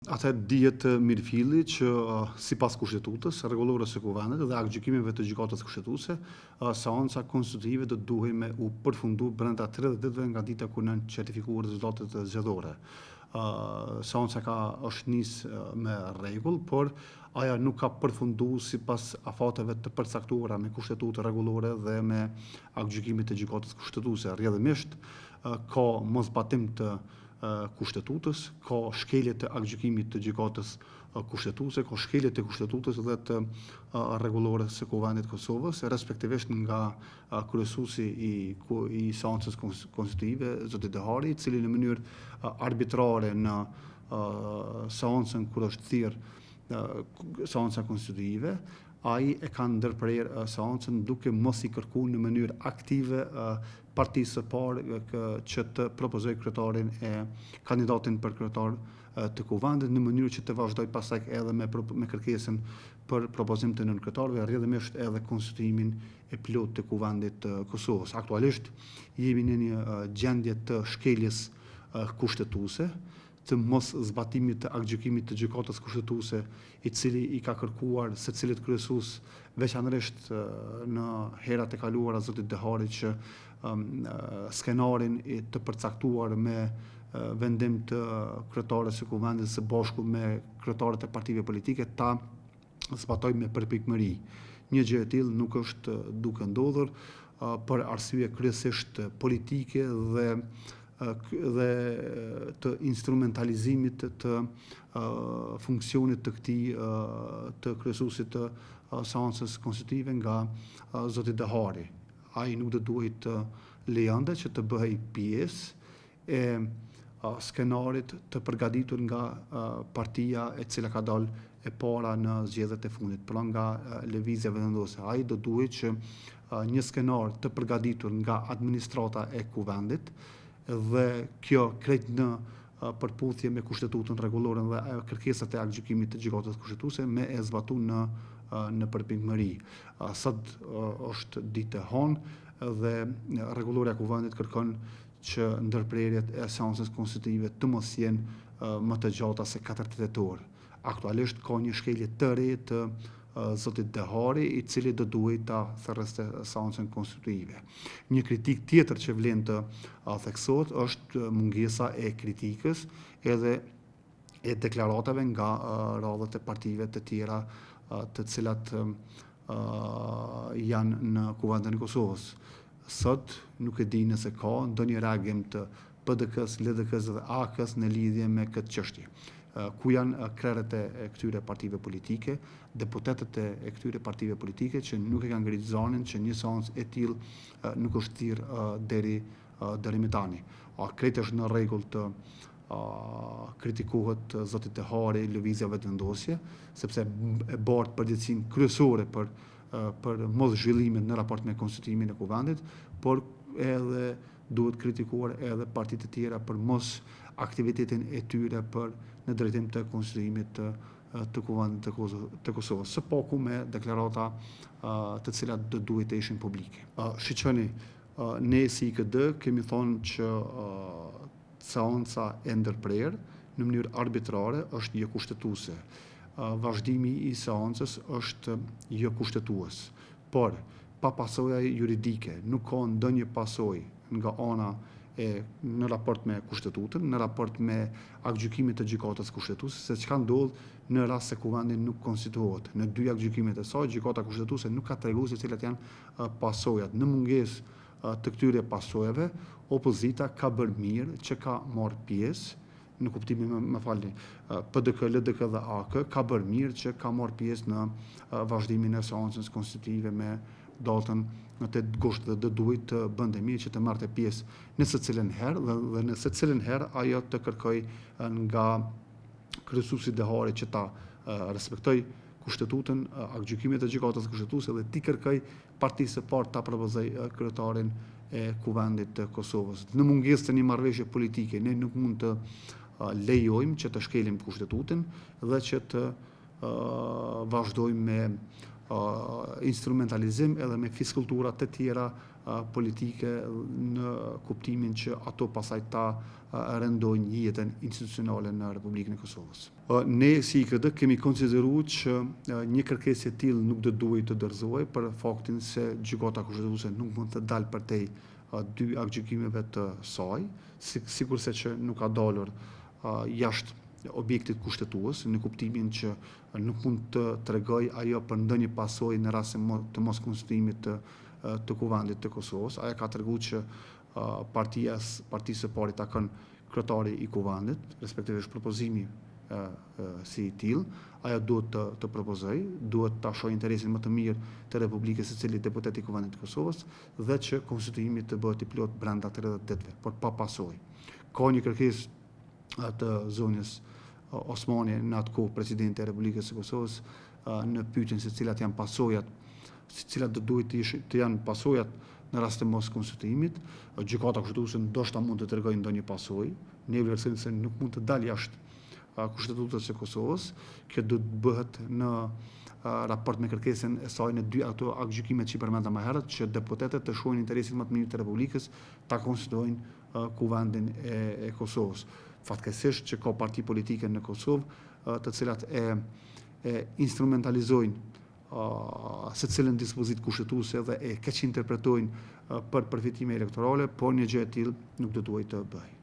Atë dihet mirëfilli që sipas kushtetutës, rregullores së kuvendit dhe aktgjykimeve të gjykatës kushtetuese, seanca konstitutive do duhej me u përfundu brenda 30 ditëve nga dita kur janë certifikuar rezultatet zgjedhore. Seanca është nis me rregull, por aja nuk ka përfundu sipas afateve të përcaktuara me kushtetutë rregullore dhe me aktgjykimit të gjykatës kushtetuese. Rrjedhimisht ka mosbatim të kushtetutës, ka shkelje të aktgjykimit të gjykatës kushtetuese, ka shkelje të kushtetutës dhe të rregullores së Kuvendit të Kosovës, respektivisht nga kryesuesi i seancës konstitutive, zoti Dehari, i cili në mënyrë arbitrare në seancën kur është thirrë seanca konstitutive, ai e ka ndërprerë seancën duke mos i kërkuar në mënyrë aktive partisë së parë që të propozoj kryetarin e kandidatin për kryetar të Kuvendit, në mënyrë që të vazhdoj pastaj edhe me kërkesën për propozim të nënkretarëve, rrjedhimisht edhe konstituimin e plot të Kuvendit të Kosovës. Aktualisht jemi në një gjendje të shkeljes kushtetuese, të mos zbatimit të aktgjykimit të gjykatës kushtetuese, i cili i ka kërkuar secilit kryesues, veçanërisht në herat e kaluara zotit Dehari, që skenarin të përcaktuar me vendim të kryetares së Kuvendit së bashku me kryetarët e partive politike ta zbatoj me përpikmëri. Një gjë e tillë nuk është duke ndodhur për arsye kryesisht politike dhe të instrumentalizimit të funksionit të këtij të kryesuesit të seancës konstitutive nga zoti Dehari. Ai nuk do duhet të lejonte që të bëhej pjesë e skenarit të përgatitur nga partia e cila ka dalë e para në zgjedhjet e fundit, pra nga Lëvizja Vendendose. Ai do duhet që një skenar të përgatitur nga administrata e Kuvendit, dhe kjo krejt në përputhje me kushtetutën rregullore dhe kërkesat e aktgjykimit të gjykatës kushtetuese me e zbatu në përpikmëri. Sot është ditë e hënë dhe rregulloria e Kuvendit kërkon që ndërprerjet e seancës konstitutive të mos jenë më të gjata se 4 tetor. Aktualisht ka një shkelje të re të zotit Dehari, i cili do duhet ta thërrëste seancën konstitutive. Një kritik tjetër që vlen të theksohet është mungesa e kritikës edhe e deklaratave nga radhët e partive të tjera të cilat janë në Kuvendin e Kosovës. Sot nuk e di nëse ka ndonjë reagim të PDK-s, LDK-s dhe AK-s në lidhje me këtë çështje. Ku janë krerët e këtyre partive politike, deputetët e këtyre partive politike që nuk e kanë ngritur zanin që një seancë e tillë nuk është thirrë deri më tani. Krejt është në rregull të kritikohet zoti Dehari, Lëvizja Vendendosje, sepse e bart përgjegjësinë kryesore për mos zhvillimin në raport me konstituimin e Kuvendit, por edhe duhet kritikuar edhe partitë të tjera për mos aktivitetin e tyre në drejtim të konstituimit të Kuvendit të Kosovës, së paku me deklarata të cilat do duhet të ishin publike. Shiqoni, ne si IKD kemi thonë që seanca e ndërprerë në mënyrë arbitrare është jo kushtetuese. Vazhdimi i seancës është jo kushtetues, por pa pasoja juridike, nuk ka ndonjë pasojë nga ana në raport me kushtetutën, në raport me aktgjykimin të gjykatës kushtetuese, se çka ndodh në rast se Kuvendi nuk konstituohet. Në 2 aktgjykimet e saj, gjykata kushtetuese nuk ka treguar se cilat janë pasojat. Në mungesë të këtyre pasojave, opozita ka bërë mirë që ka marrë pjesë, në kuptimin, më falni, PDK, LDK dhe AK ka bërë mirë që ka marrë pjesë në vazhdimin e seancës konstitutive me datën në 8 gusht dhe duhet të bënte mirë që të marrte pjesë në secilën herë dhe në secilën herë ajo të kërkoj nga kryesuesi Dehari që ta respektoj kushtetutën, aktgjykimet e gjykatës kushtetuese dhe ti kërkoj partisë së parë ta propozoj kryetarin e Kuvendit të Kosovës. Në mungesë të një marrëveshje politike, ne nuk mund të lejojmë që të shkelim kushtetutën dhe që të vazhdojmë me instrumentalizim edhe me fiskultura të tjera politike në kuptimin që ato pasaj ta rendojnë jetën institucionale në Republikën e Kosovës. Ne si IKD kemi konsideruar që një kërkesë e tillë nuk do duhet të dorëzohej për faktin se gjykata kushtetuese nuk mund të dalë përtej dy aktgjykimeve të saj, sikurse që nuk ka dalur jashtë objektit kushtetues, në kuptimin që nuk mund të tregoj ajo për ndonjë pasojë në rast të mos konstituimit të Kuvendit të Kosovës. Ajo ka treguar që partisë së pari takon kryetari i Kuvendit, respektivisht propozimi si i tillë, ajo duhet të propozoj, duhet ta shohë interesin më të mirë të Republikës së cili deputet i Kuvendit të Kosovës dhe që konstituimi të bëhet i plot brenda 30 ditëve, por pa pasojë. Ka një kërkesë të zonjës Osmani, në atë kohë presidenti e Republikës së Kosovës, në pyetjen se cilat janë pasojat, cilat do duhet të janë pasojat në rast të mos konstituimit. Gjykata kushtetuese ndoshta mund të tregojë ndonjë pasojë, ne vlerësojmë se nuk mund të dalë jashtë kushtetutës së Kosovës. Kjo do të bëhet në raport me kërkesën e saj në dy ato aktgjykimet që përmenda më herët, që deputetët të shohin interesin më të mirë të Republikës ta konstituojnë Kuvendin e Kosovës. Fatkeqësisht që ka parti politike në Kosovë të cilat e instrumentalizojnë se cilën dispozit kushtetuese dhe e keq interpretojnë për përfitime elektorale, por një gjë e tillë nuk do duhet të bëjë.